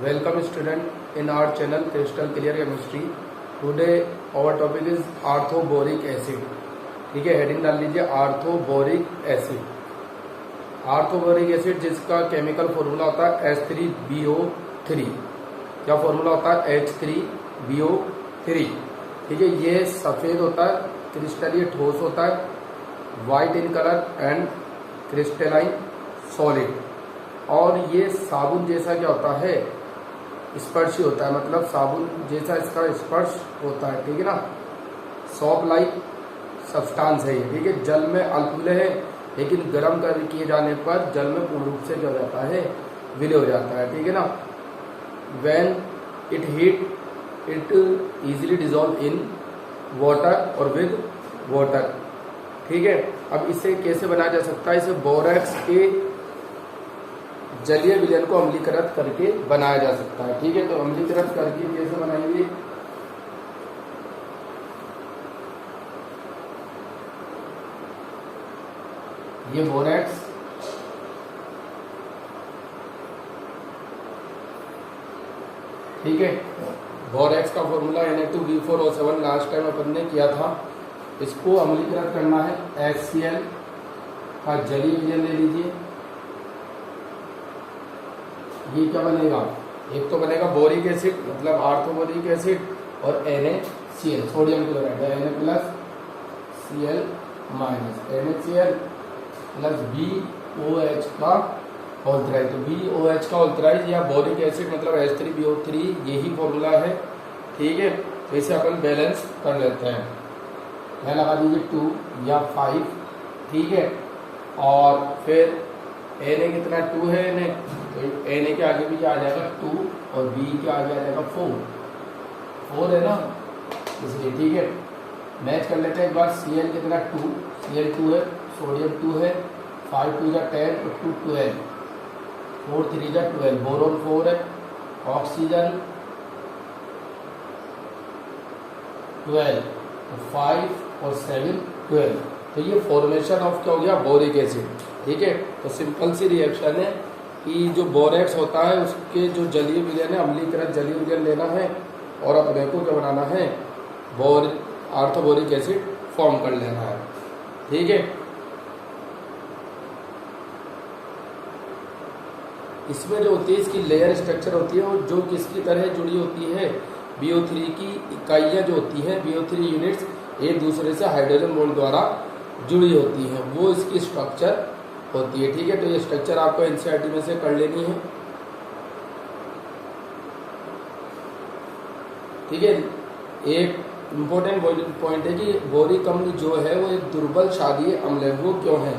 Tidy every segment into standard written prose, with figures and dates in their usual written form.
Welcome student in our channel Crystal Clear Chemistry. Today our topic is orthoboric acid. ठीक है, heading डाल लीजिए orthoboric acid. Orthoboric acid जिसका chemical formula होता है H3BO3. क्या फॉर्मूला होता है? H3BO3. ठीक है, ये सफेद होता है, क्रिस्टलीय ठोस होता है, white in colour and crystalline solid. और ये साबुन जैसा क्या होता है? स्पर्शी होता है, मतलब साबुन जैसा इसका स्पर्श होता है. ठीक है ना, सॉप लाइक सब्सटेंस है ये. ठीक है, जल में अल्पविलय है, लेकिन गर्म कर किए जाने पर जल में पूर्ण रूप से क्या हो जाता है? विलय हो जाता है. ठीक है ना, when it heat it easily dissolve in water और विद वाटर. ठीक है, अब इसे कैसे बनाया जा सकता है? इसे बोरेक्स के जलीय विलयन को अम्लीकृत करके बनाया जा सकता है. ठीक है, तो अम्लीकृत करके कैसे बनाएंगे? ये बोरेक्स ठीक है, बोरेक्स का फॉर्मूला Na2B4O7 लास्ट टाइम अपन ने किया था. इसको अम्लीकृत करना है. HCl का जलीय विलयन ले लीजिए. ये क्या बनेगा? एक तो बनेगा बोरिक एसिड, मतलब आर्थोबोरिक एसिड, और NaCl sodium chloride, Na+Cl NaCl plus BOH का ऑल्थराइज. तो BOH का ऑल्थराइज या बोरिक एसिड मतलब H3BO3, यही फॉर्मूला है. ठीक है, तो इसे अपन बैलेंस कर लेते हैं. मैं लगा दीजिए 2 या 5. ठीक है, और फिर Na कितना 2 है. Na तो Na के आगे भी क्या आ जाएगा? 2, और B के आगे आ जाएगा 4 है ना, इसलिए. ठीक है, मैच कर लेते हैं एक बार. Cl कितना 2, Cl 2 है, सोडियम 2 है, 5 2 जा 10 और 2 12, 4 3 जा 12, बोरोन 4 है, ऑक्सीजन 12, 5 और 7 12. तो ये फॉर्मेशन ऑफ क्या हो गया? Boric acid. ठीक है, तो सिंपल सी रिएक्शन है कि जो बोरेक्स होता है उसके जो जलीय विलयन है, अम्लीकृत जलीय विलयन लेना है, और अपने को क्या बनाना है? आर्थोबोरिक एसिड फॉर्म कर लेना है. ठीक है, इसमें जो होती है इसकी लेयर स्ट्रक्चर होती है, और जो किसकी तरह जुड़ी होती है? BO3 की इकाइयाँ जो होती हैं, BO3 यूनिट्स एक दूसरे से हाइड्रोजन बॉन्ड द्वारा जुड़ी होती हैं, वो इसकी स्ट्रक्चर होती है. ठीक है, तो ये स्ट्रक्चर आपको NCERT में से कर लेनी है. ठीक है, एक इम्पोर्टेंट पॉइंट है कि बोरिक अम्ल जो है वो एक दुर्बल क्षारीय अम्ल है. वो क्यों है?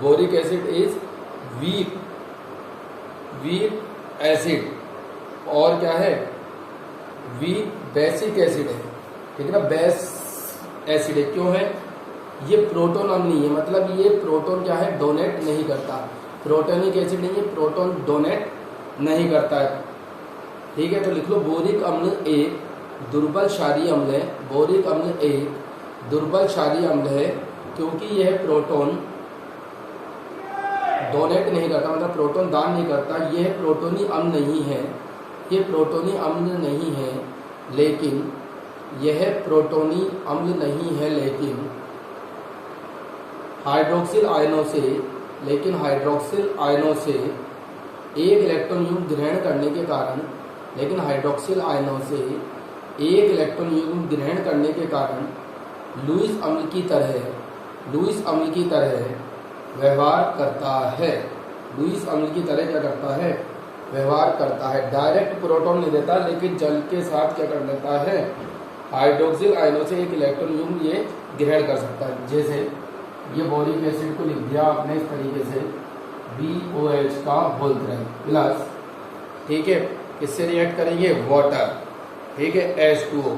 Boric acid is weak acid, और क्या है? वीक बेसिक एसिड है. ठीक है ना, बेस एसिड है. क्यों है? ये प्रोटोन अम्ल नहीं है, मतलब ये प्रोटोन क्या है? डोनेट नहीं करता. प्रोटोनिक एसिड नहीं है, प्रोटोन डोनेट नहीं करता है. ठीक है, तो लिख लो बोरिक अम्ल एक दुर्बल क्षारीय अम्ल है. बोरिक अम्ल एक दुर्बल क्षारीय अम्ल है क्योंकि यह प्रोटोन डोनेट नहीं करता, मतलब प्रोटोन दान नहीं करता. यह प्रोटोनी अम्ल नहीं है, ये प्रोटोनी अम्ल नहीं है, लेकिन यह प्रोटोनी अम्ल नहीं है, लेकिन हाइड्रोक्सिल आयनों से एक इलेक्ट्रॉन युग्म ग्रहण करने के कारण, लेकिन हाइड्रोक्सिल आयनों से एक इलेक्ट्रॉन युग्म ग्रहण करने के कारण लुईस अम्ल की तरह व्यवहार करता है. लुईस अम्ल की तरह क्या करता है? व्यवहार करता है. डायरेक्ट प्रोटॉन नहीं देता, लेकिन जल के साथ क्या कर लेता है? हाइड्रोक्सिल आयनों से एक इलेक्ट्रॉन युग्म ये ग्रहण कर सकता है. जैसे ये बोरिक एसिड को लिख दिया आपने इस तरीके से, BOH का होल प्लस. ठीक है, किससे रिएक्ट करेंगे? वाटर. ठीक है, H2O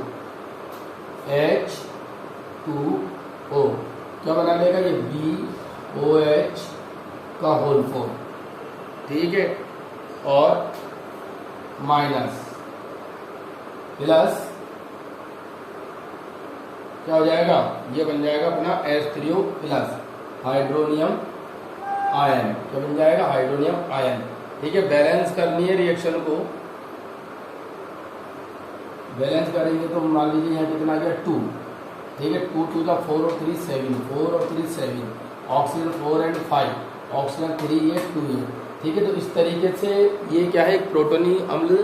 क्या बना लेगा? ये BOH का होल 4. ठीक है, और माइनस प्लस क्या हो जाएगा? ये बन जाएगा अपना H3O प्लस हाइड्रोनियम आयन. क्या बन जाएगा? Hydronium ion. ठीक है, बैलेंस करनी है रिएक्शन को. बैलेंस करेंगे तो मान लीजिए यहाँ कितना आ गया 2, ठीक है, 2 2 का 4 और 3 7, 4 और 3 7, ऑक्सीजन 4 एंड 5, ऑक्सीजन 3 ये 2 है, ठीक है। तो इस तरीके से ये क्या है, एक प्रोटोनी अम्ल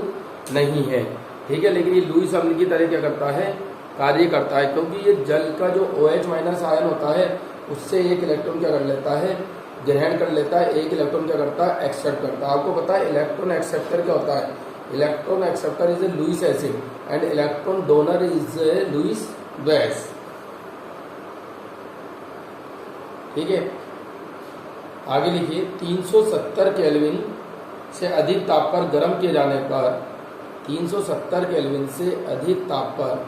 नहीं है, ठीक है, लेकिन ये लुईस अम्ल की तरह क्या करता है, कार्य करता है, क्योंकि ये जल का जो OH माइनस आयन होता है उससे एक इलेक्ट्रॉन क्या कर लेता है, ग्रहण कर लेता है, एक इलेक्ट्रॉन क्या करता है, एक्सेप्ट करता है। आपको पता है इलेक्ट्रॉन एक्सेप्टर क्या होता है, electron acceptor is a Lewis acid and electron donor is a Lewis base, ठीक है। आगे लिखिए 370 केल्विन से अधिक ताप पर गर्म किए जाने पर, 370 केल्विन से अधिक ताप पर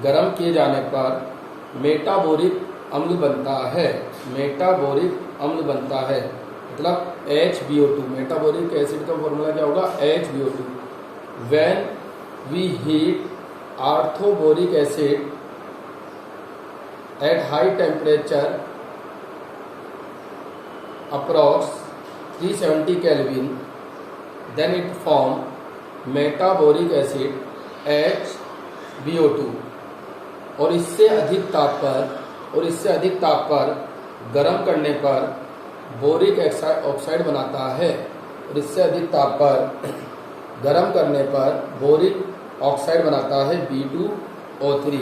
गर्म किए जाने पर मेटाबोरिक अम्ल बनता है, मेटाबोरिक अम्ल बनता है, मतलब HbO2। मेटाबोरिक एसिड का फॉर्मूला क्या होगा, HbO2। When we heat orthoboric acid at high temperature approx 370 kelvin then it form metaboric acid HbO2। और इससे अधिक ताप पर गर्म करने पर बोरिक ऑक्साइड बनाता है, और इससे अधिक ताप पर गर्म करने पर बोरिक ऑक्साइड बनाता है B2O3,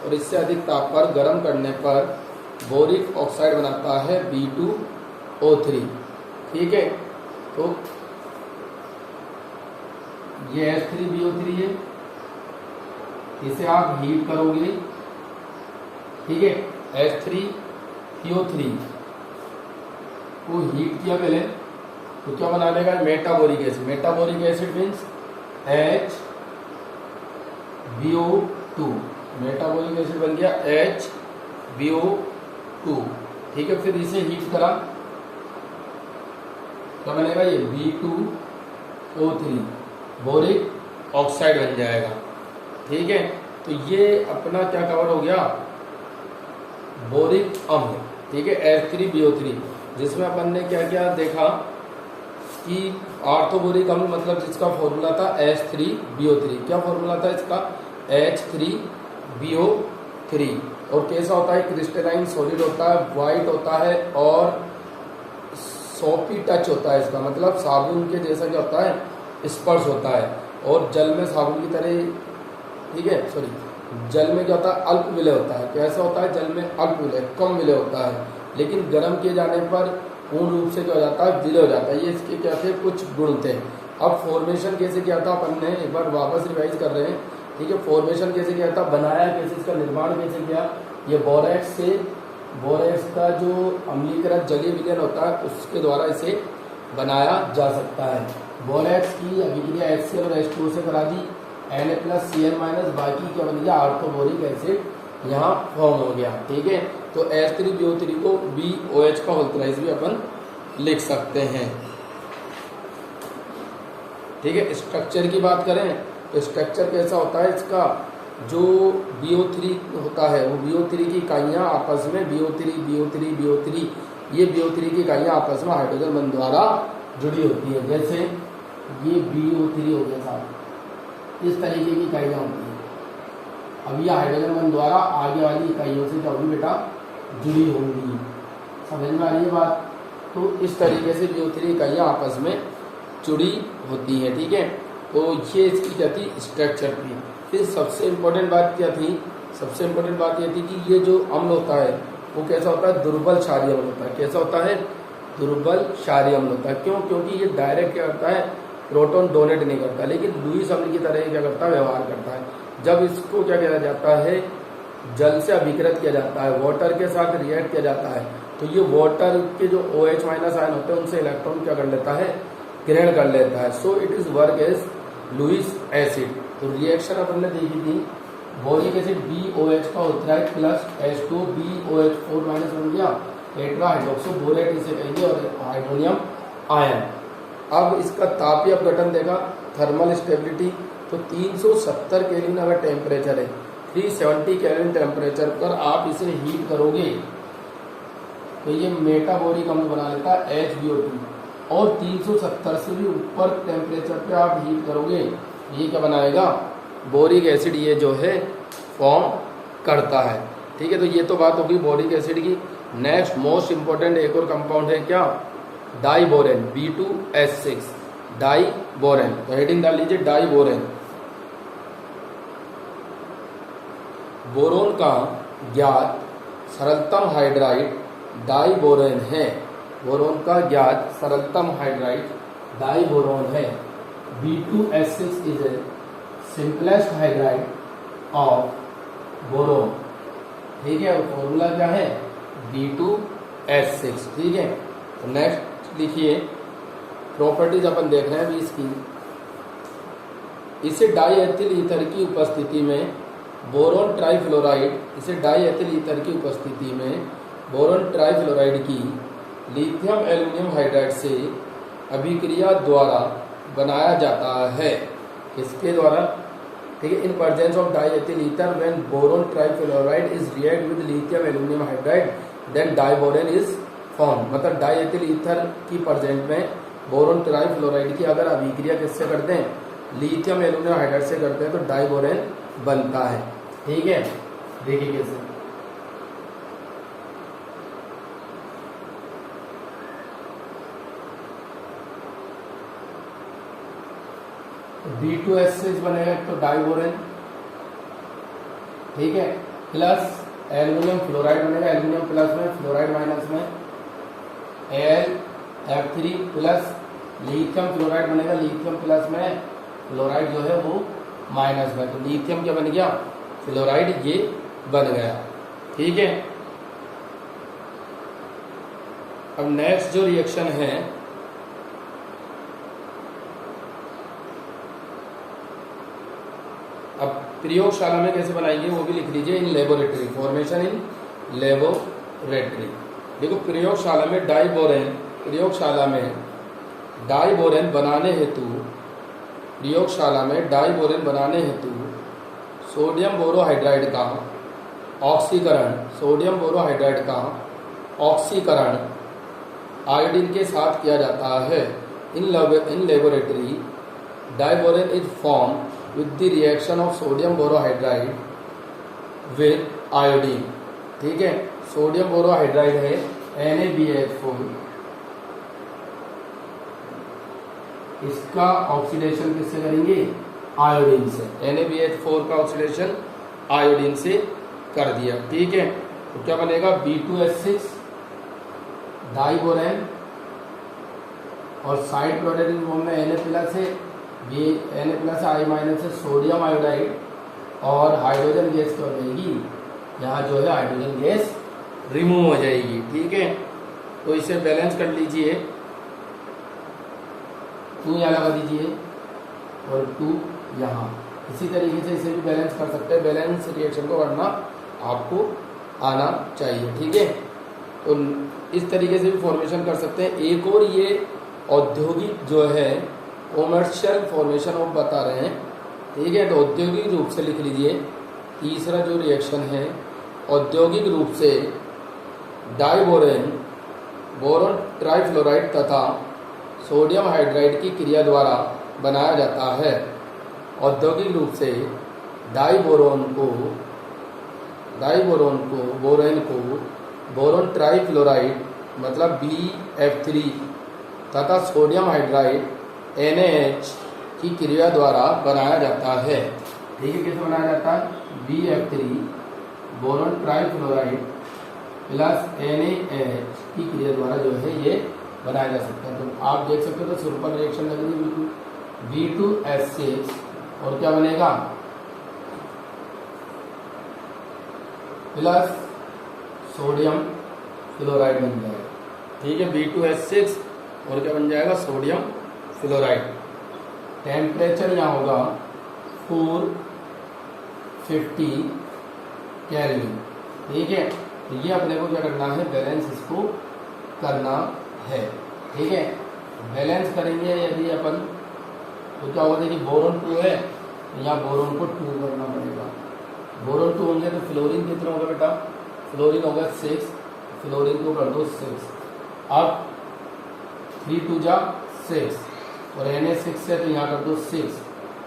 और इससे अधिक ताप पर गर्म करने पर बोरिक ऑक्साइड बनाता है B2O3, ठीक है। तो ये H3BO3 है, इसे आप हीट करोगे, ठीक है, H3PO3 को हीट किया पहले तो क्या बना लेगा, metaboric acid. Metaboric acid means HbO2, metaboric acid बन गया HbO2, ठीक है। फिर इसे हीट करा, क्या बनेगा, ये B2O3 बोरिक ऑक्साइड बन जाएगा, ठीक है। तो ये अपना क्या कवर हो गया, बोरिक अम्ल, ठीक है, H3BO3, जिसमें अपन ने क्या क्या देखा कि आर्थोबोरिक अम्ल मतलब जिसका फॉर्मूला था H3BO3, क्या फॉर्मूला था इसका, H3BO3, और कैसा होता है, क्रिस्टलाइन सॉलिड होता है, वाइट होता है और सॉपी टच होता है इसका, मतलब साबुन के जैसा क्या होता है, स्पर्श होता है, और जल में साबुन की तरह, ठीक है, सॉरी, जल में क्या होता है, अल्प विलय होता है। कैसा होता है, जल में अल्प विलय, कम विलय होता है, लेकिन गर्म किए जाने पर पूर्ण रूप से क्या हो जाता है, विलय हो जाता है। ये इसके क्या थे, कुछ गुण थे। अब फॉर्मेशन कैसे किया था अपन ने, एक बार वापस रिवाइज कर रहे हैं, ठीक है। फॉर्मेशन कैसे किया था, बनाया कैसे, इसका निर्माण कैसे किया, ये बोरेक्स से, बोरेक्स का जो अम्लीकृत जलीय विलयन होता है उसके द्वारा इसे बनाया जा सकता है। बोरेक्स की अभिक्रिया HCl और H2O से करा दी, Na+Cl- बाकी क्या बन गया, आर्थोबोरिक एसिड यहाँ फॉर्म हो गया, ठीक है। तो H3BO3 को BOH का होल्टराइज भी अपन लिख सकते हैं, ठीक है। स्ट्रक्चर की बात करें तो स्ट्रक्चर कैसा होता है इसका, जो BO3 होता है वो BO3 की इकाइयाँ आपस में BO3 ये BO3 की इकाइयाँ आपस में हाइड्रोजन बंध द्वारा जुड़ी होती है। जैसे ये BO3 हो गया साहब, इस तरीके की इकाइयाँ होती हैं। अब ये हाइड्रोजन बंध द्वारा आगे वाली इकाइयों से क्या होगी बेटा, जुड़ी होंगी, समझ में आ रही है बात। तो इस तरीके से BO3 इकाइयाँ आपस में जुड़ी होती हैं, ठीक है। तो ये इसकी क्या थी, स्ट्रक्चर थी। फिर सबसे इम्पोर्टेंट बात क्या थी, सबसे इम्पोर्टेंट बात ये थी कि ये जो अम्ल होता है वो कैसा होता है, दुर्बल क्षारीय अम्ल होता है। कैसा होता है, दुर्बल क्षारीय अम्ल होता है। क्यों, क्योंकि ये डायरेक्ट क्या करता है, प्रोटॉन डोनेट नहीं करता, लेकिन लुईस अम्ल की तरह क्या करता है, व्यवहार करता है। जब इसको क्या किया जाता है, जल से अभिकृत किया जाता है, वाटर के साथ रिएक्ट किया जाता है, तो ये वाटर के जो OH- आयन होते हैं उनसे इलेक्ट्रॉन क्या कर लेता है, ग्रहण कर लेता है। So it is work as Lewis acid. तो रिएक्शन अपन ने देखी थी, बोरिक एसिड BOH का होता है प्लस H2BOH4- बन गया, टेट्रा हाइड्रोक्सो बोरेट इसे कहेंगे, और हाइड्रोनियम आयन। अब इसका तापीय अपघटन देखा, थर्मल स्टेबिलिटी, तो 370 केल्विन अगर टेम्परेचर है, 370 केल्विन टेम्परेचर पर आप इसे हीट करोगे तो ये मेटाबोरिक अम्ल बना लेता है HbO2, और 370 से भी ऊपर टेम्परेचर पे आप हीट करोगे, ये क्या बनाएगा, बोरिक एसिड ये जो है फॉर्म करता है। ठीक है, तो ये तो बात होगी बोरिक एसिड की। नेक्स्ट मोस्ट इंपॉर्टेंट एक और कंपाउंड है क्या, डाइबोरेन, B2S6 डाइबोरेन। तो हेडिंग डाल लीजिए डाइबोरेन। बोरोन का ज्ञात सरलतम हाइड्राइड डाइबोरेन है। बोरोन का ज्ञात सरलतम हाइड्राइड डाइबोरोन है। B2S6 is a simplest hydride of boron. ठीक है, और फॉर्मूला क्या है, B2S6। ठीक है, तो नेक्स्ट लिखिए प्रॉपर्टीज अपन देख रहे हैं अभी इसकी। इसे डाईएथिल ईथर की उपस्थिति में बोरोन ट्राइफ्लोराइड, इसे डाईएथिल ईथर की उपस्थिति में बोरोन ट्राइफ्लोराइड की लिथियम एल्यूमिनियम हाइड्राइड से अभिक्रिया द्वारा बनाया जाता है। किसके द्वारा, ठीक है, in presence of diethyl ether when boron trifluoride is react with lithium aluminium hydride then diborane is form. मतलब डाईएथिल ईथर की प्रेजेंट में बोरोन ट्राइफ्लोराइड की अगर अभिक्रिया किससे करते हैं, लिथियम एल्यूमिनियम हाइड्राइड से करते हैं, तो डाइबोरेन बनता है। ठीक है, देखिए कैसे। B2S6 बनेगा तो डाइबोरेन, ठीक है, प्लस एल्यूमिनियम फ्लोराइड बनेगा, एल्यूमिनियम प्लस में फ्लोराइड माइनस में Al(F3) प्लस लिथियम फ्लोराइड बनेगा, लिथियम प्लस में फ्लोराइड जो है वो माइनस में, तो लिथियम क्या बन गया, फ्लोराइड, ये बन गया। ठीक है, अब नेक्स्ट जो रिएक्शन है, अब प्रयोगशाला में कैसे बनाएंगे वो भी लिख लीजिए। In laboratory, formation in laboratory. देखो प्रयोगशाला में डाइबोरेन, प्रयोगशाला में डाइबोरेन बनाने हेतु, प्रयोगशाला में डाइबोरेन बनाने हेतु सोडियम बोरोहाइड्राइड का ऑक्सीकरण, सोडियम बोरोहाइड्राइड का ऑक्सीकरण आयोडीन के साथ किया जाता है। In laboratory diborane is form with the reaction of sodium borohydride with iodine। ठीक है, सोडियम बोरोहाइड्राइड है NaBH4, इसका ऑक्सीडेशन किससे करेंगे, आयोडीन से। NaBH4 का ऑक्सीडेशन आयोडीन से कर दिया। ठीक है, तो क्या बनेगा, B2S6 डाइबोरेन और साइड प्रोडक्ट फॉर्म में Na प्लस है, ये Na+ I- है सोडियम आयोडाइड, और हाइड्रोजन गैस क्या हो जाएगी, यहाँ जो है हाइड्रोजन गैस रिमूव हो जाएगी। ठीक है, तो इसे बैलेंस कर लीजिए, 2 यहाँ लगा दीजिए और 2 यहाँ। इसी तरीके से इसे भी बैलेंस कर सकते हैं। बैलेंस रिएक्शन को करना आपको आना चाहिए। ठीक है, तो इस तरीके से भी फॉर्मेशन कर सकते हैं। एक और ये औद्योगिक जो है कॉमर्शियल फॉर्मेशन हम बता रहे हैं। ठीक है, तो औद्योगिक रूप से लिख लीजिए। तीसरा जो रिएक्शन है, औद्योगिक रूप से डाइबोरेन बोरोन ट्राइफ्लोराइड तथा सोडियम हाइड्राइड की क्रिया द्वारा बनाया जाता है। औद्योगिक रूप से डाइबोरेन को बोरोन ट्राइफ्लोराइड मतलब BF3 तथा सोडियम हाइड्राइड NaH की क्रिया द्वारा बनाया जाता है। ठीक है, कैसे बनाया जाता है, BF3 boron trifluoride plus NaH की क्रिया द्वारा जो है ये बनाया जा सकता है। तो आप देख सकते हो, तो सिंपल रिएक्शन लग रही है बिल्कुल। B2S6 और क्या बनेगा, प्लस सोडियम फ्लोराइड बन जाएगा। ठीक है, B2S6 और क्या बन जाएगा, सोडियम फ्लोराइड। टेम्परेचर यहाँ होगा 450 केल्विन। ठीक है, तो ये अपने को क्या करना है, बैलेंस इसको करना है। ठीक है, बैलेंस करेंगे यदि अपन, तो क्या होगा, देखिए बोरोन 2 है, तो यहाँ बोरोन को 2 करना पड़ेगा। बोरोन 2 होंगे तो फ्लोरीन कितना होगा बेटा, फ्लोरीन होगा 6, फ्लोरीन को कर दो 6। अब 3 2 जा 6 और Na6 है तो यहाँ कर दो 6,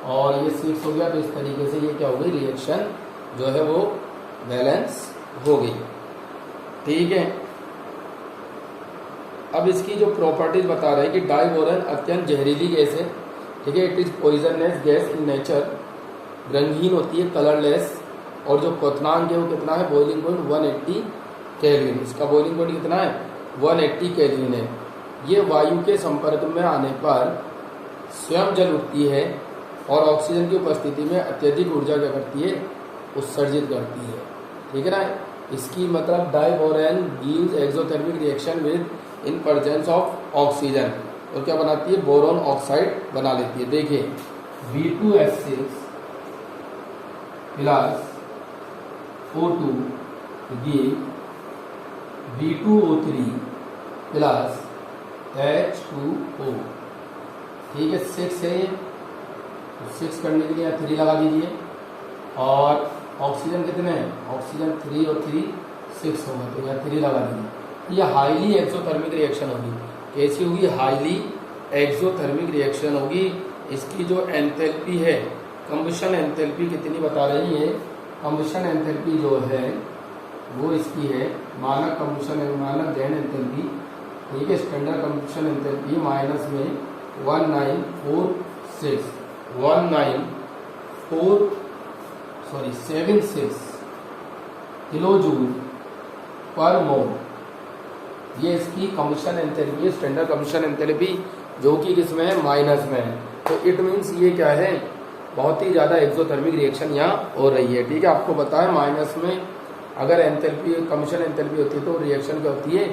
और ये 6 हो गया। तो इस तरीके से ये क्या हो गई, रिएक्शन जो है वो बैलेंस हो गई। ठीक है, अब इसकी जो प्रॉपर्टीज बता रहे हैं कि डाइबोरेन अत्यंत जहरीली गैस है। ठीक है, it is poisonous gas in nature, रंगहीन होती है, कलरलेस, और जो क्वथनांक है वो कितना है, बॉइलिंग पॉइंट 180 केल्विन। इसका बॉइलिंग पॉइंट कितना है, 180 केल्विन है। ये वायु के संपर्क में आने पर स्वयं जल उठती है और ऑक्सीजन की उपस्थिति में अत्यधिक ऊर्जा क्या करती है, उत्सर्जित करती है। ठीक है ना, इसकी मतलब diborane gives exothermic reaction with in presence of oxygen, और क्या बनाती है, बोरोन ऑक्साइड बना लेती है। देखिए B2H6 plus O2 give B2O3 plus H2O। ठीक है, 6 है, 6 करने के लिए 3 लगा दीजिए, और ऑक्सीजन कितने हैं, ऑक्सीजन 3 और 3 6 होगा, तो यहाँ 3 लगा दीजिए। ये हाईली एक्सोथर्मिक रिएक्शन होगी। कैसी होगी, हाईली एक्सोथर्मिक रिएक्शन होगी। इसकी जो एंथैल्पी है, कंबशन एंथैल्पी कितनी बता रही है, कंबशन एंथैल्पी जो है वो इसकी है मानक कंबशन मानक दहन एंथैल्पी। ठीक है, स्टैंडर्ड कंबशन एंथैल्पी माइनस में 76 किलो जूल पर मोल, ये इसकी कंबशन एंथैल्पी है, स्टैंडर्ड कंबशन एंथैल्पी, जो कि किसमें है, माइनस में है। तो इट मीन्स ये क्या है, बहुत ही ज़्यादा एक्सोथर्मिक रिएक्शन यहाँ हो रही है। ठीक है, आपको बताया माइनस में अगर एंथैल्पी कंबशन एंथैल्पी होती है तो रिएक्शन क्या होती है,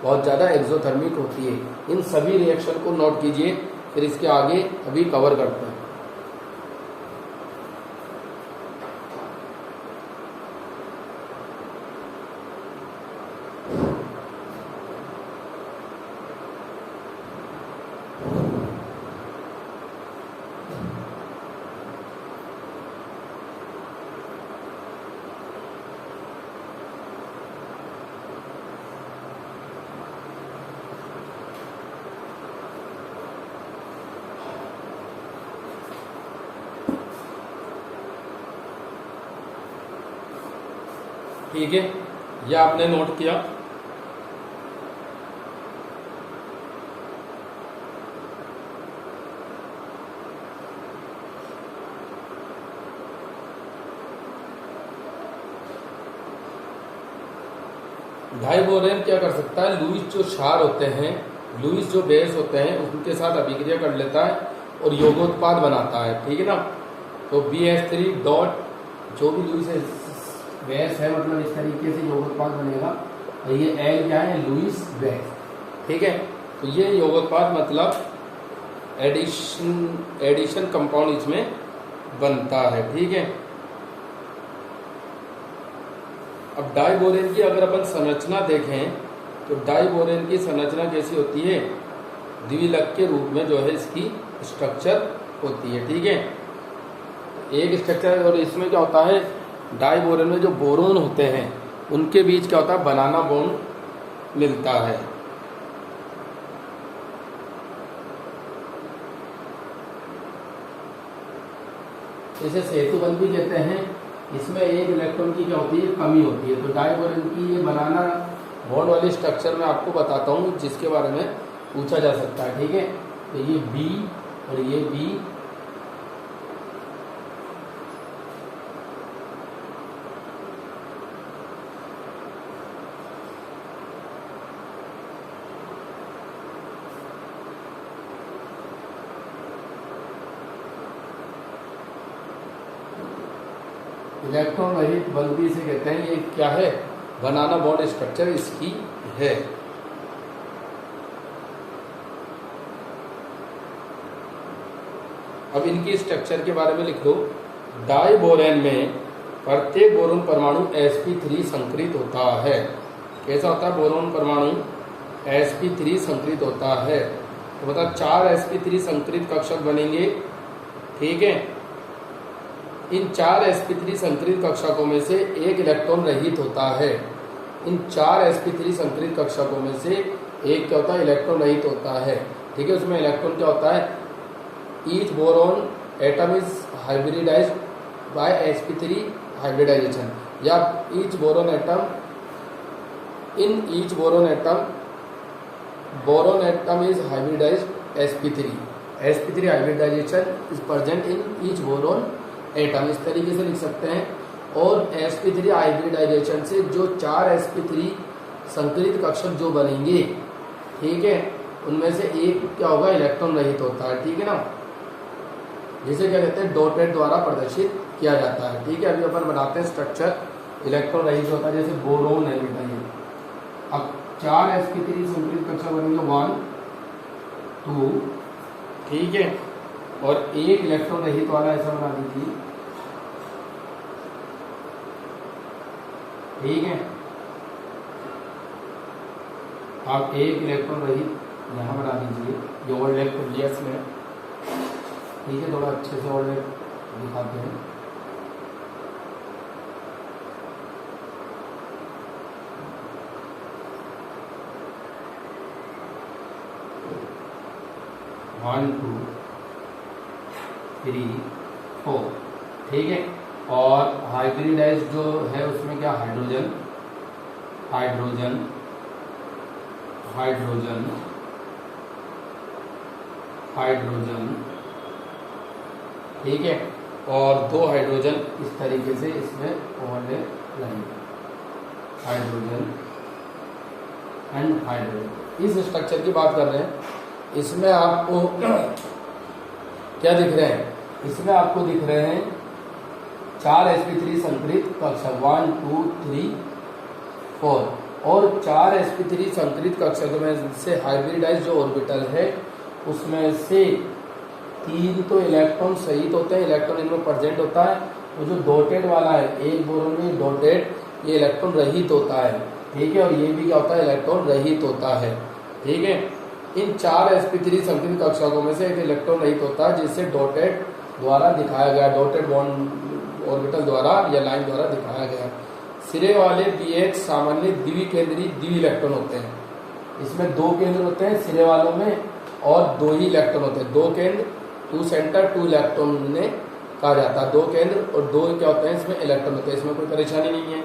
बहुत ज़्यादा एक्सोथर्मिक होती है। इन सभी रिएक्शन को नोट कीजिए, फिर इसके आगे अभी कवर करते हैं। ठीक है, यह आपने नोट किया। डाइबोरेन क्या कर सकता है, लुईस जो क्षार होते हैं, लुईस जो बेस होते हैं, उनके साथ अभिक्रिया कर लेता है और यौगोत्पाद बनाता है। ठीक है ना, तो BH3 डॉट जो भी लुईस बेस है, मतलब इस तरीके से यौगोत्पाद बनेगा। और ये L क्या है, लुईस बेस। ठीक है, तो ये यौगोत्पाद मतलब एडिशन कंपाउंड इसमें बनता है। ठीक है, अब डाइबोरेन की अगर अपन संरचना देखें तो डाइबोरेन की संरचना कैसी होती है, द्विलक के रूप में जो है इसकी स्ट्रक्चर होती है। ठीक है, एक स्ट्रक्चर, और इसमें क्या होता है, डाइबोरेन में जो बोरोन होते हैं उनके बीच क्या होता है, बनाना बॉन्ड मिलता है। इसे सेतुबंध भी कहते हैं। इसमें एक इलेक्ट्रॉन की क्या होती है, कमी होती है। तो डाइबोरेन की ये बनाना बॉन्ड वाली स्ट्रक्चर मैं आपको बताता हूँ, जिसके बारे में पूछा जा सकता है। ठीक है, तो ये B और ये B, इलेक्ट्रॉन रहित बंदी से कहते हैं। ये क्या है, बनाना बॉन्ड स्ट्रक्चर इसकी है। अब इनकी स्ट्रक्चर के बारे में लिख लो। डाइबोरेन में प्रत्येक बोरोन परमाणु sp3 संकरित होता है। कैसा होता है, बोरोन परमाणु sp3 संकरित होता है। तो बता 4 sp3 संकरित कक्षक बनेंगे। ठीक है, इन 4 sp3 संकरित कक्षकों में से एक इलेक्ट्रॉन रहित होता है। इन 4 sp3 संकरित कक्षकों में से एक क्या होता है, इलेक्ट्रॉन रहित होता है। ठीक है, उसमें इलेक्ट्रॉन क्या होता है, each boron atom is hybridized by sp3 hybridization, या each boron atom boron atom is hybridized sp3 hybridization is present in each boron atom, इस तरीके से लिख सकते हैं। और sp3 हाइब्रिडाइजेशन से जो 4 sp3 संकरित कक्षक जो बनेंगे, ठीक है, उनमें से एक क्या होगा, इलेक्ट्रॉन रहित होता है, ठीक है ना, जिसे क्या कहते हैं, डॉटेड द्वारा प्रदर्शित किया जाता है। ठीक है, अभी अपन बनाते हैं स्ट्रक्चर इलेक्ट्रॉन रहित होता है, जैसे बोरोन है बेटा ये। अब 4 sp3 संकरित कक्षक बनेंगे 1 2, ठीक है, और एक इलेक्ट्रॉन रहित वाला ऐसा बना दीजिए, ठीक है। आप एक इलेक्ट्रॉन रहित यहाँ बना दीजिए, ये ओल्ड इलेक्ट्रॉन में, ठीक है, थोड़ा अच्छे से ओल्ड दिखाते हैं। वन टू थ्री फोर, ठीक है। और हाइब्रिडाइज जो है उसमें क्या, हाइड्रोजन हाइड्रोजन हाइड्रोजन हाइड्रोजन, ठीक है, और 2 हाइड्रोजन इस तरीके से इसमें ओवरले लगेंगे, हाइड्रोजन एंड हाइड्रोजन। इस स्ट्रक्चर की बात कर रहे हैं, इसमें आपको क्या दिख रहे हैं, इसमें आपको दिख रहे हैं 4 sp3 संकरित कक्षक 1 2 3 4, और 4 sp3 संकरित कक्षक में से हाइब्रिडाइज जो ऑर्बिटल है उसमें से 3 तो इलेक्ट्रॉन सहित होते हैं, इलेक्ट्रॉन इनमें प्रेजेंट होता है, और जो डॉटेड वाला है एक बोरोन में डॉटेड, ये इलेक्ट्रॉन रहित होता है, ठीक है, और ये भी क्या होता है, इलेक्ट्रॉन रहित होता है, ठीक है। इन 4 sp3 संकरित कक्षकों में से एक इलेक्ट्रॉन रहित होता है, जिसे डॉटेड द्वारा दिखाया गया, डॉटेड बॉन्ड ऑर्बिटल द्वारा या लाइन द्वारा दिखाया गया। सिरे वाले BH सामान्य द्विकेंद्रीय द्वि इलेक्ट्रॉन होते हैं, इसमें 2 केंद्र होते हैं सिरे वालों में, और 2 ही इलेक्ट्रॉन होते हैं, 2 केंद्र 2 सेंटर 2 इलेक्ट्रॉन ने कहा जाता है, 2 केंद्र और 2 क्या होते हैं, इसमें इलेक्ट्रॉन होते हैं, इसमें कोई परेशानी नहीं है,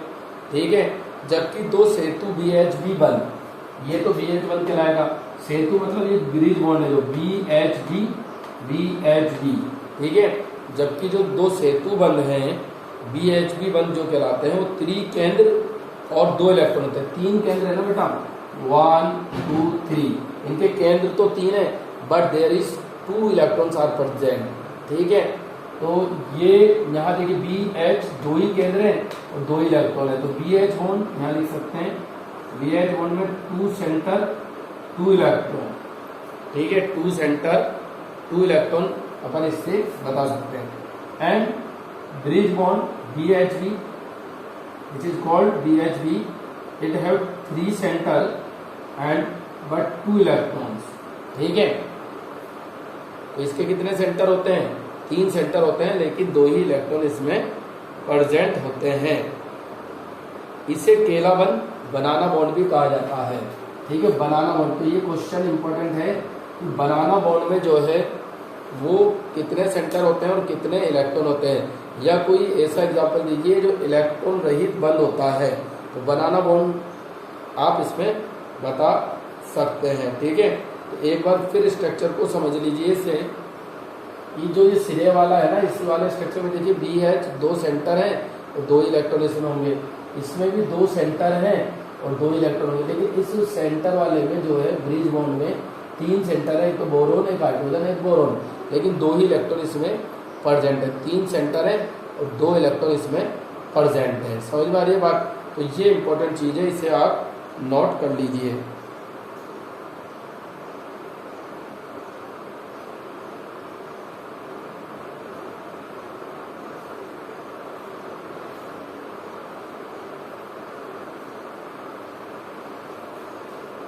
ठीक है। जबकि 2 सेतु BHB बंद, ये तो BH बंद कहलाएगा, सेतु मतलब ये ब्रिज बॉन्ड है जो BHB, ठीक है। जबकि जो 2 सेतु बंद हैं BHB बंद जो कहलाते हैं वो त्रिकेंद्र और 2 इलेक्ट्रॉन होते हैं, 3 केंद्र है ना बेटा, 1 2 3, इनके केंद्र तो 3 है, but there is 2 electrons are present, ठीक है। तो ये यहाँ देखिए BH 2 ही केंद्र है और 2 इलेक्ट्रॉन है, तो BH बॉन्ड यहाँ लिख सकते हैं, BH बॉन्ड में 2 सेंटर 2 इलेक्ट्रॉन, ठीक है, 2 सेंटर 2 इलेक्ट्रॉन अपन इससे बता सकते हैं। And bridge bond BHB, which is called BHB, it have 3 center and but 2 electrons, ठीक है। तो इसके कितने सेंटर होते हैं, 3 सेंटर होते हैं, लेकिन 2 ही इलेक्ट्रॉन इसमें प्रेजेंट होते हैं। इसे केलाबंद बनाना बॉन्ड भी कहा जाता है, ठीक है, बनाना बॉन्ड। तो ये क्वेश्चन इंपॉर्टेंट है कि बनाना बॉन्ड में जो है वो कितने सेंटर होते हैं और कितने इलेक्ट्रॉन होते हैं, या कोई ऐसा एग्जांपल दीजिए जो इलेक्ट्रॉन रहित बंद होता है, तो बनाना बॉन्ड आप इसमें बता सकते हैं, ठीक है। तो एक बार फिर स्ट्रक्चर को समझ लीजिए इससे, ये जो ये सिरे वाला है ना, इस वाले स्ट्रक्चर में देखिए BH 2 सेंटर है और 2 इलेक्ट्रॉन इसमें होंगे, इसमें भी 2 सेंटर हैं और 2 इलेक्ट्रॉन होंगे, लेकिन इस सेंटर वाले में जो है ब्रिज बॉन्ड में 3 सेंटर है, एक तो बोरोन, एक हाइड्रोजन, एक बोरोन, लेकिन 2 ही इलेक्ट्रॉन इसमें प्रेजेंट है, 3 सेंटर है और 2 इलेक्ट्रॉन इसमें प्रेजेंट है। समझ में आ रही है बात? तो ये इंपॉर्टेंट चीज है, इसे आप नोट कर लीजिए।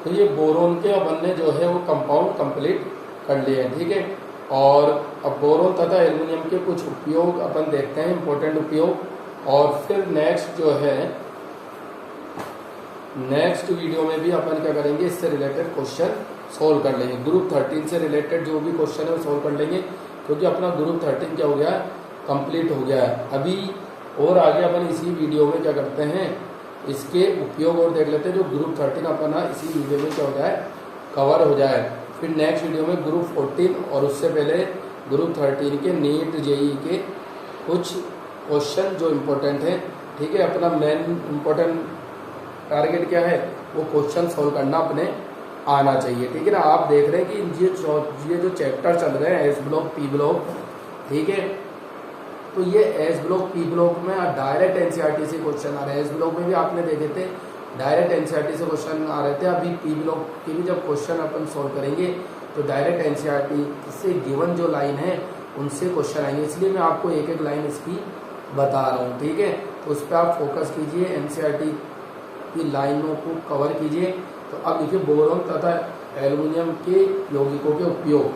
तो ये बोरोन के अपन ने जो है वो कंपाउंड कंप्लीट कर लिए हैं, ठीक है। और अब बोरोन तथा एल्युमिनियम के कुछ उपयोग अपन देखते हैं, इंपॉर्टेंट उपयोग, और फिर नेक्स्ट जो है नेक्स्ट वीडियो में भी अपन क्या करेंगे, इससे रिलेटेड क्वेश्चन सोल्व कर लेंगे। ग्रुप 13 से रिलेटेड जो भी क्वेश्चन है वो सोल्व कर लेंगे, क्योंकि अपना ग्रुप 13 क्या हो गया, कंप्लीट हो गया है। अभी और आगे अपन इसी वीडियो में क्या करते हैं, इसके उपयोग और देख लेते हैं। जो ग्रुप 13 अपना इसी वीडियो में क्या हो जाए, कवर हो जाए। फिर नेक्स्ट वीडियो में ग्रुप 14 और उससे पहले ग्रुप 13 के नीट जेई के कुछ क्वेश्चन जो इम्पोर्टेंट है, ठीक है। अपना मेन इम्पोर्टेंट टारगेट क्या है, वो क्वेश्चन सॉल्व करना अपने आना चाहिए, ठीक है ना। आप देख रहे हैं कि ये जो चैप्टर चल रहे हैं, एस ब्लॉक पी ब्लॉक, ठीक है, तो ये एस ब्लॉक पी ब्लॉक में डायरेक्ट एनसीईआरटी से क्वेश्चन आ रहे हैं। एस ब्लॉक में भी आपने देखे थे डायरेक्ट एनसीईआरटी से क्वेश्चन आ रहे थे। अभी पी ब्लॉक के भी जब क्वेश्चन अपन सॉल्व करेंगे तो डायरेक्ट एनसीईआरटी से गिवन जो लाइन है उनसे क्वेश्चन आएंगे, इसलिए मैं आपको एक एक लाइन इसकी बता रहा हूँ, ठीक है। तो उस पर आप फोकस कीजिए, एनसीईआरटी की लाइनों को कवर कीजिए। तो अब देखिए, बोरोन तथा एल्युमिनियम के यौगिकों के उपयोग,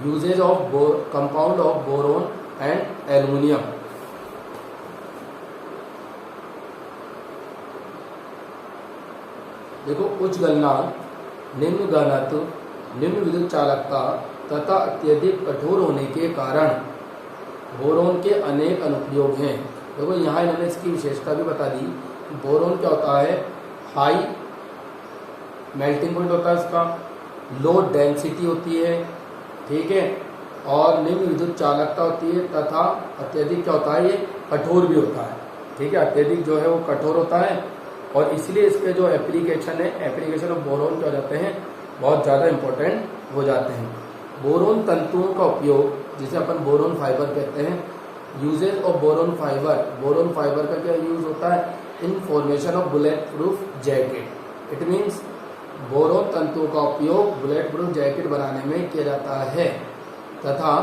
uses of compound of boron and aluminium. देखो, उच्च गलनांक, निम्न घनत्व, निम्न विद्युत चालकता तथा अत्यधिक कठोर होने के कारण बोरोन के अनेक अनुप्रयोग हैं। देखो, यहाँ इन्होंने इसकी विशेषता भी बता दी। बोरोन क्या होता है, हाई मेल्टिंग पॉइंट होता है इसका, लो डेंसिटी होती है, ठीक है, और निम्न विद्युत चालकता होती है तथा अत्यधिक क्या होता है, ये कठोर भी होता है, ठीक है। अत्यधिक जो है वो कठोर होता है और इसलिए इसके जो एप्लीकेशन है, एप्लीकेशन ऑफ बोरोन क्या हो जाते हैं, बहुत ज़्यादा इंपॉर्टेंट हो जाते हैं। बोरोन तंतुओं का उपयोग, जिसे अपन बोरोन फाइबर कहते हैं, uses of boron fibre, boron fibre का क्या यूज होता है, in formation of bulletproof jacket. It means boron तंतुओं का उपयोग बुलेट प्रूफ जैकेट बनाने में किया जाता है तथा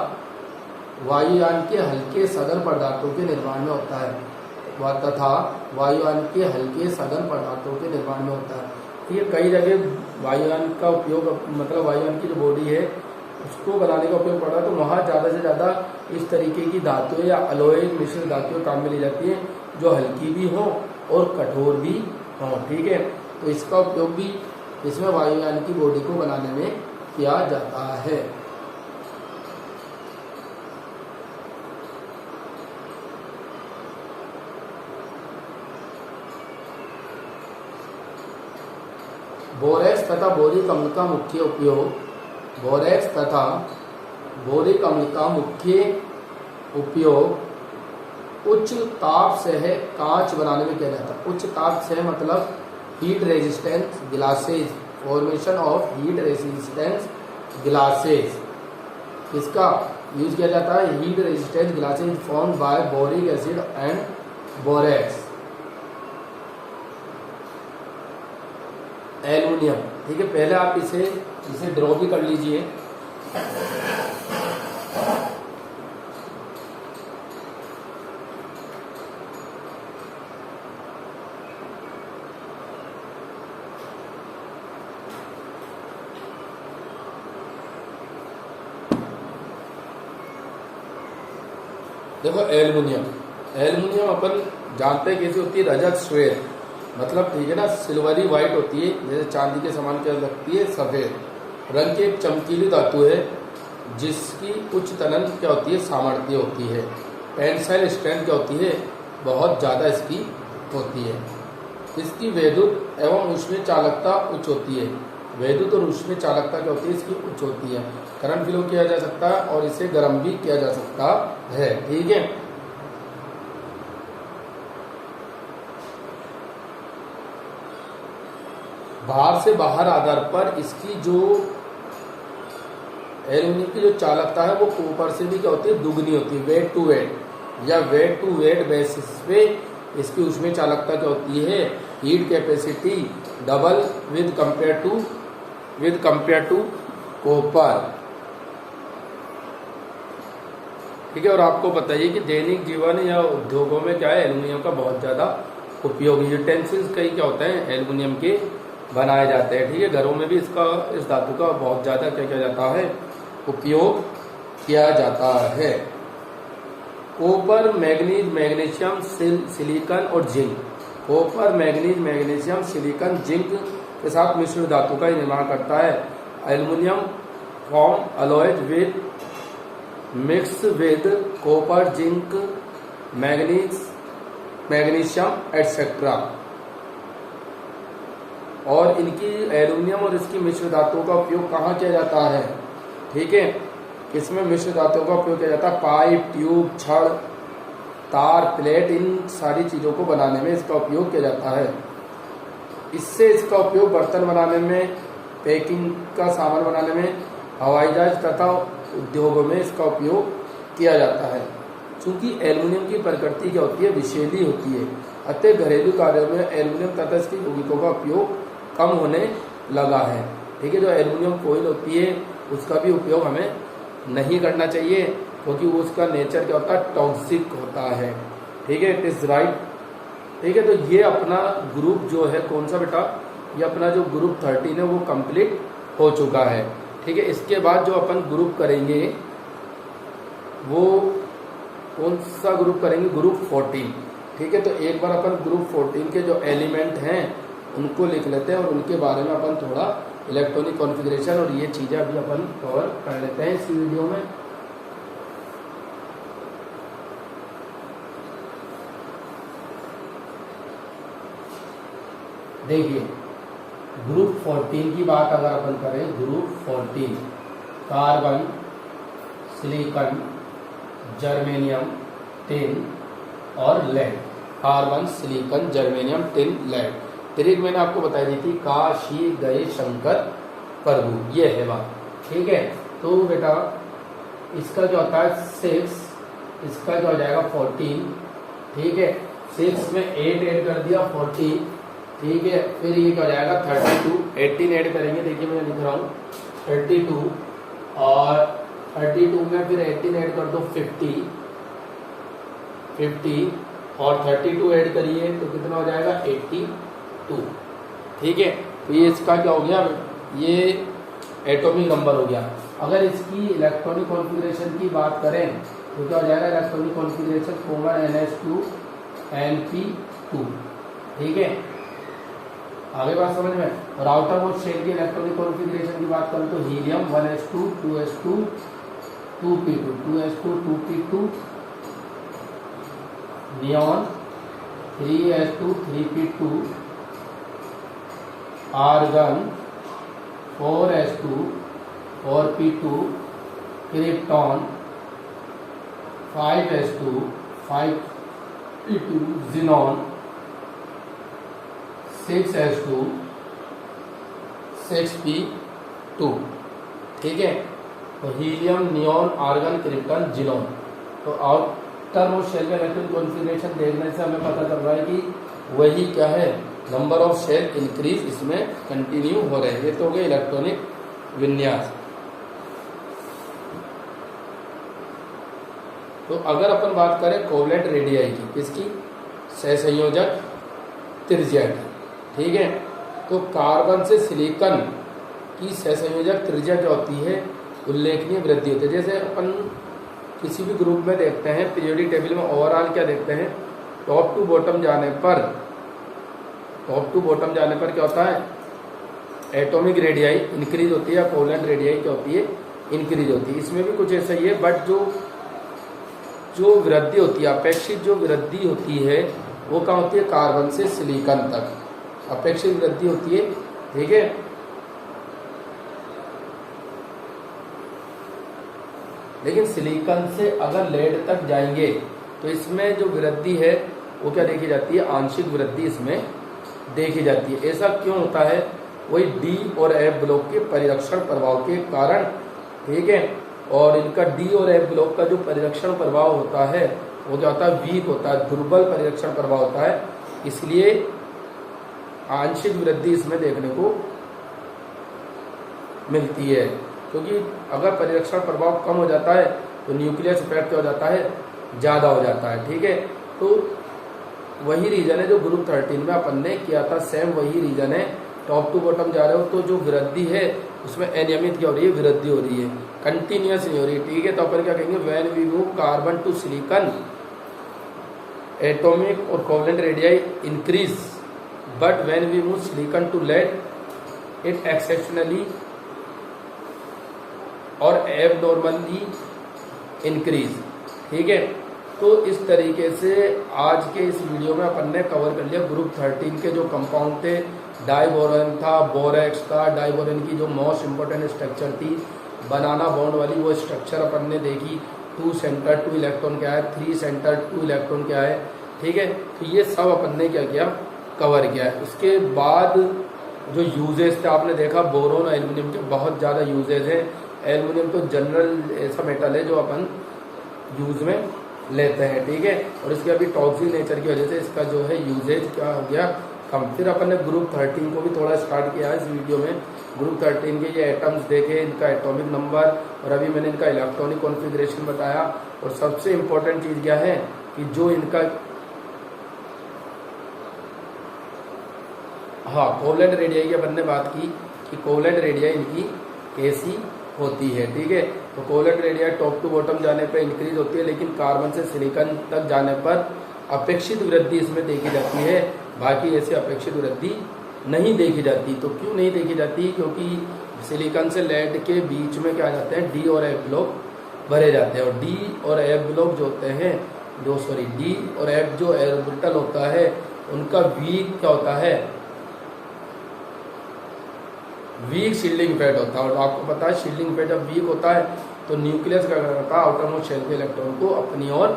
वायुयान के हल्के सघन पदार्थों के निर्माण में होता है, तथा वायुयान के हल्के सघन पदार्थों के निर्माण में होता है। ये कई जगह वायुयान का उपयोग, मतलब वायुयान की जो बॉडी है उसको बनाने का उपयोग पड़ा है, तो वहाँ ज़्यादा से ज़्यादा इस तरीके की धातुएं या अलॉय मिश्रित धातुएं काम में ली जाती हैं, जो हल्की भी हो और कठोर भी हो, ठीक है। तो इसका उपयोग भी इसमें वायुयान की बॉडी को बनाने में किया जाता है। बोरेक्स तथा बोरिक अम्ल का मुख्य उपयोग, बोरेक्स तथा बोरिक अम्ल का मुख्य उपयोग उच्च ताप सह कांच बनाने में किया जाता है। उच्च ताप सह मतलब heat resistance glasses, formation of heat resistance glasses, इसका यूज किया जाता है। Heat resistance glasses formed by boric acid and borax. Aluminium, ठीक है, पहले आप इसे ड्रॉ भी कर लीजिए। देखो, एल्युमिनियम अपन जानते हैं कैसी होती है, रजत श्वेत, मतलब ठीक है ना, सिल्वरी वाइट होती है, जैसे चांदी के समान क्या लगती है, सफेद रंग की एक चमकीली धातु है जिसकी उच्च तनन क्या होती है, सामर्थ्य होती है। टेंसाइल स्ट्रेंथ क्या होती है, बहुत ज़्यादा इसकी होती है। इसकी वैद्युत एवं ऊष्मीय चालकता उच्च होती है। वैद्युत और ऊष्मीय चालकता क्या होती है, इसकी उच्च होती है। करंट फ्लो किया जा सकता है और इसे गर्म भी किया जा सकता है, ठीक है। बाहर से बाहर आधार पर इसकी जो एल्युमिनियम की जो चालकता है वो ऊपर से भी क्या होती है, दुगनी होती है। वेट टू वेट या वेट टू वेट बेसिस पे इसकी ऊष्मीय चालकता क्या होती है, heat capacity double with compare to copper, ठीक है। और आपको बताइए कि दैनिक जीवन या उद्योगों में क्या है, एल्युमिनियम का बहुत ज़्यादा उपयोग, यूटेंसिल्स कई क्या होते हैं, एल्युमिनियम के बनाए जाते हैं, ठीक है। घरों में भी इस धातु का बहुत ज़्यादा क्या किया जाता है, उपयोग किया जाता है। कॉपर, मैग्नीज, मैग्नीशियम, सिलिकॉन और zinc. Copper, manganese, magnesium, silicon, zinc के साथ मिश्र धातु का निर्माण करता है। Aluminium form alloys with mix with copper, zinc, magnesium etcetera. और इनकी एल्यूमिनियम और इसकी मिश्र धातुओं का उपयोग कहाँ किया जाता है? ठीक है, इसमें मिश्र धातुओं का उपयोग किया जाता है पाइप, ट्यूब, छड़, तार, प्लेट, इन सारी चीज़ों को बनाने में इसका उपयोग किया जाता है। इससे इसका उपयोग बर्तन बनाने में, पैकिंग का सामान बनाने में, हवाई जहाज तथा उद्योगों में इसका उपयोग किया जाता है। चूंकि एल्युमिनियम की प्रकृति क्या होती है? विषैली होती है, अतः घरेलू कार्यों में एल्युमिनियम तथा इसके यौगिकों का उपयोग कम होने लगा है। ठीक है, जो एल्युमिनियम फॉइल होती है उसका भी उपयोग हमें नहीं करना चाहिए, क्योंकि उसका नेचर क्या होता है? टॉक्सिक होता है। ठीक है, इट इज राइट। ठीक है, तो ये अपना ग्रुप जो है कौन सा बेटा? ये अपना जो ग्रुप 13 है वो कंप्लीट हो चुका है। ठीक है, इसके बाद जो अपन ग्रुप करेंगे वो कौन सा ग्रुप करेंगे? ग्रुप 14। ठीक है, तो एक बार अपन ग्रुप 14 के जो एलिमेंट हैं उनको लिख लेते हैं और उनके बारे में अपन थोड़ा इलेक्ट्रॉनिक कॉन्फ़िगरेशन और ये चीज़ें अभी अपन कवर कर लेते हैं इस वीडियो में। देखिए, ग्रुप 14 की बात अगर अपन करें, group 14 carbon, silicon, germanium, tin और lead. Carbon, silicon, germanium, tin, lead. Trick मैंने आपको बताई दी थी, काशी गए शंकर प्रभु, ये है बात। ठीक है, तो बेटा इसका जो होता है 6, इसका जो हो जाएगा 14। ठीक है, 6 में 8 ऐड कर दिया 40। ठीक है, फिर ये क्या हो जाएगा 32, 18 ऐड करेंगे। देखिए मैं लिख रहा हूँ 32, और 32 में फिर 18 ऐड कर दो 50, और 32 ऐड करिए तो कितना हो जाएगा 82। ठीक है, तो ये इसका क्या हो गया? ये एटॉमिक नंबर हो गया। अगर इसकी इलेक्ट्रॉनिक कॉन्फ़िगरेशन की बात करें तो क्या हो जाएगा? Electronic configuration common NH2 NP2। ठीक है, आगे बात समझ में। और आउटर मोस्ट शेल की इलेक्ट्रॉनिक कॉन्फ़िगरेशन की बात करें तो helium 1s2 2s2 2p2 2s2 2p2, neon 3s2 3p2, argon 4s2 4p2, krypton 5s2 5p2, xenon 6s2 6p2। ठीक है, तो helium, neon, argon, krypton, xenon. तो आउटर मोस्ट शेल का इलेक्ट्रॉनिक कॉन्फ़िगरेशन देखने से हमें पता चल रहा है कि वही क्या है? नंबर ऑफ शेल इंक्रीज इसमें कंटिन्यू हो रहे हैं। ये तो हो गया इलेक्ट्रॉनिक विन्यास। तो अगर अपन बात करें कोवलेंट रेडियाई की, किसकी? सहसंयोजक त्रिज्या की। ठीक है, तो कार्बन से सिलिकॉन की सहसंयोजक त्रिज्या क्या होती है? उल्लेखनीय वृद्धि होती है। जैसे अपन किसी भी ग्रुप में देखते हैं पीरियोडिक टेबल में ओवरऑल क्या देखते हैं? टॉप टू बॉटम जाने पर क्या होता है? एटॉमिक रेडियाई इंक्रीज होती है, कोवलेंट रेडियाई क्या होती है? इंक्रीज होती है। इसमें भी कुछ ऐसा ही है, बट जो वृद्धि होती है, अपेक्षित जो वृद्धि होती है वो क्या होती है? कार्बन से सिलिकॉन तक अपेक्षित वृद्धि होती है। ठीक है, लेकिन सिलिकॉन से अगर लेड तक जाएंगे तो इसमें जो वृद्धि है वो क्या देखी जाती है? आंशिक वृद्धि इसमें देखी जाती है। ऐसा क्यों होता है? वही डी और एफ ब्लॉक के परिरक्षण प्रभाव के कारण। ठीक है, और इनका डी और एफ ब्लॉक का जो परिरक्षण प्रभाव होता है वो क्या होता है? वीक होता है, दुर्बल परिरक्षण प्रभाव होता है। इसलिए आंशिक वृद्धि इसमें देखने को मिलती है, क्योंकि अगर परिरक्षण प्रभाव कम हो जाता है तो न्यूक्लियस इफेक्ट क्या हो जाता है? ज़्यादा हो जाता है। ठीक है, तो वही रीजन है जो ग्रुप 13 में अपन ने किया था, सेम वही रीजन है। टॉप टू बॉटम जा रहे हो तो जो वृद्धि है उसमें अनियमित क्या हो रही है? वृद्धि हो रही है, कंटिन्यूअस नहीं हो रही। ठीक है, तो अपन क्या कहेंगे? When we move carbon to silicon atomic और covalent radii increase, but when we move silicon to lead it exceptionally और एबनॉर्मली इंक्रीज। ठीक है, तो इस तरीके से आज के इस वीडियो में अपन ने कवर कर लिया ग्रुप 13 के जो कंपाउंड थे। डाइबोरेन था, बोरेक्स था। डाइबोरेन की जो मोस्ट इंपॉर्टेंट स्ट्रक्चर थी बनाना बॉन्ड वाली, वो स्ट्रक्चर अपन ने देखी। 2 सेंटर 2 इलेक्ट्रॉन क्या है, 3 सेंटर 2 इलेक्ट्रॉन क्या है। ठीक है, तो ये सब अपन ने क्या किया, कवर किया है। उसके बाद जो यूजेस थे आपने देखा, बोरोन और एल्यूमिनियम के बहुत ज़्यादा यूजेज हैं। एल्यूमिनियम तो जनरल ऐसा मेटल है जो अपन यूज में लेते हैं। ठीक है, और इसके अभी टॉक्सिक नेचर की वजह से इसका जो है यूजेज क्या हो गया, कम। फिर अपन ने ग्रुप 13 को भी थोड़ा स्टार्ट किया है इस वीडियो में। ग्रुप 13 के ये एटम्स देखे, इनका एटॉमिक नंबर, और अभी मैंने इनका इलेक्ट्रॉनिक कॉन्फ़िगरेशन बताया। और सबसे इम्पोर्टेंट चीज़ क्या है कि जो इनका कोवलेंट रेडियाई की अपन ने बात की कि कोवलेंट रेडियाई इनकी कैसी होती है। ठीक है, तो covalent radii top to bottom जाने पर इंक्रीज होती है, लेकिन कार्बन से सिलिकॉन तक जाने पर अपेक्षित वृद्धि इसमें देखी जाती है। बाकी ऐसी अपेक्षित वृद्धि नहीं देखी जाती। तो क्यों नहीं देखी जाती, क्योंकि सिलिकॉन से लेड के बीच में क्या जाते हैं, डी और एफ ब्लॉक भरे जाते हैं। और डी और एफ ब्लॉक जो होते हैं, डी और एफ जो ऑर्बिटल होता है उनका वीक क्या होता है, वीक शील्डिंग इफेक्ट होता है। और आपको पता है शील्डिंग इफेक्ट जब वीक होता है तो न्यूक्लियस क्या करता है, आउटर मोस्ट शेल के इलेक्ट्रॉन को अपनी ओर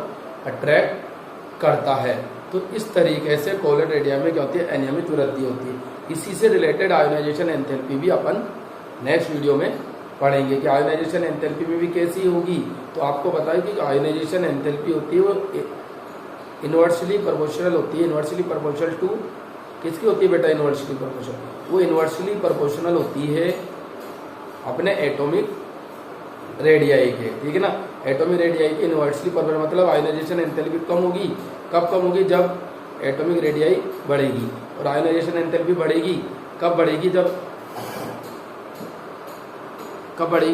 अट्रैक्ट करता है। तो इस तरीके से कोवलेंट रेडियम में क्या होती है, अनियमित वृद्धि होती है। इसी से रिलेटेड आयोनाइजेशन एंथैल्पी भी अपन नेक्स्ट वीडियो में पढ़ेंगे कि आयोनाइजेशन एंथैल्पी में भी कैसी होगी। तो आपको बताया कि आयोनाइजेशन एंथैल्पी होती है वो इनवर्सली प्रोपोर्शनल होती है। इनवर्सली प्रोपोर्शनल टू किसकी होती है बेटा, इनवर्सली प्रोपोर्शनल, वो इनवर्सली प्रोपोर्शनल होती है अपने एटॉमिक रेडियाई के। ठीक है ना, एटॉमिक रेडियाई के इनवर्सली प्रोपोर्शनल, मतलब आयोनाइजेशन एंथैल्पी कम होगी। कब कम होगी, जब एटॉमिक रेडियाई बढ़ेगी। और आयोनाइजेशन एंथैल्पी बढ़ेगी कब बढ़ेगी,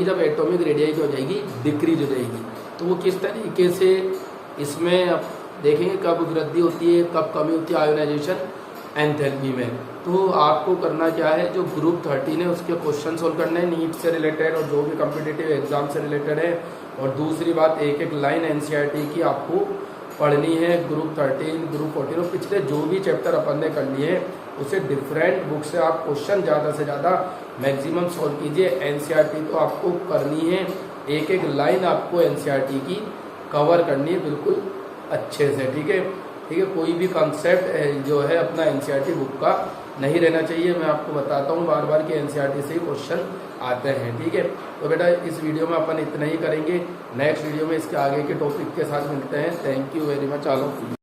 जब एटॉमिक रेडियाई हो जाएगी, डिक्रीज हो जाएगी। तो वो किस तरीके से इसमें अब देखेंगे कब वृद्धि होती है, कब कमी होती है आयोनाइजेशन एंथैल्पी में। तो आपको करना क्या है, जो ग्रुप 13 है उसके क्वेश्चन सोल्व करने हैं नीट से रिलेटेड और जो भी कॉम्पिटिटिव एग्जाम से रिलेटेड है। और दूसरी बात, एक एक लाइन एनसीईआरटी की आपको पढ़नी है। ग्रुप 13, ग्रुप 14 और पिछले जो भी चैप्टर अपन ने कर लिए हैं उसे डिफरेंट बुक से आप क्वेश्चन ज़्यादा से ज़्यादा मैक्सिमम सॉल्व कीजिए। एनसीईआरटी तो आपको करनी है, एक एक लाइन आपको एनसीईआरटी की कवर करनी है बिल्कुल अच्छे से। ठीक है, कोई भी कॉन्सेप्ट जो है अपना एनसीईआरटी बुक का नहीं रहना चाहिए। मैं आपको बताता हूँ बार बार कि एनसीईआरटी से ही क्वेश्चन आते हैं। ठीक है, तो बेटा इस वीडियो में अपन इतना ही करेंगे। नेक्स्ट वीडियो में इसके आगे के टॉपिक के साथ मिलते हैं। Thank you very much.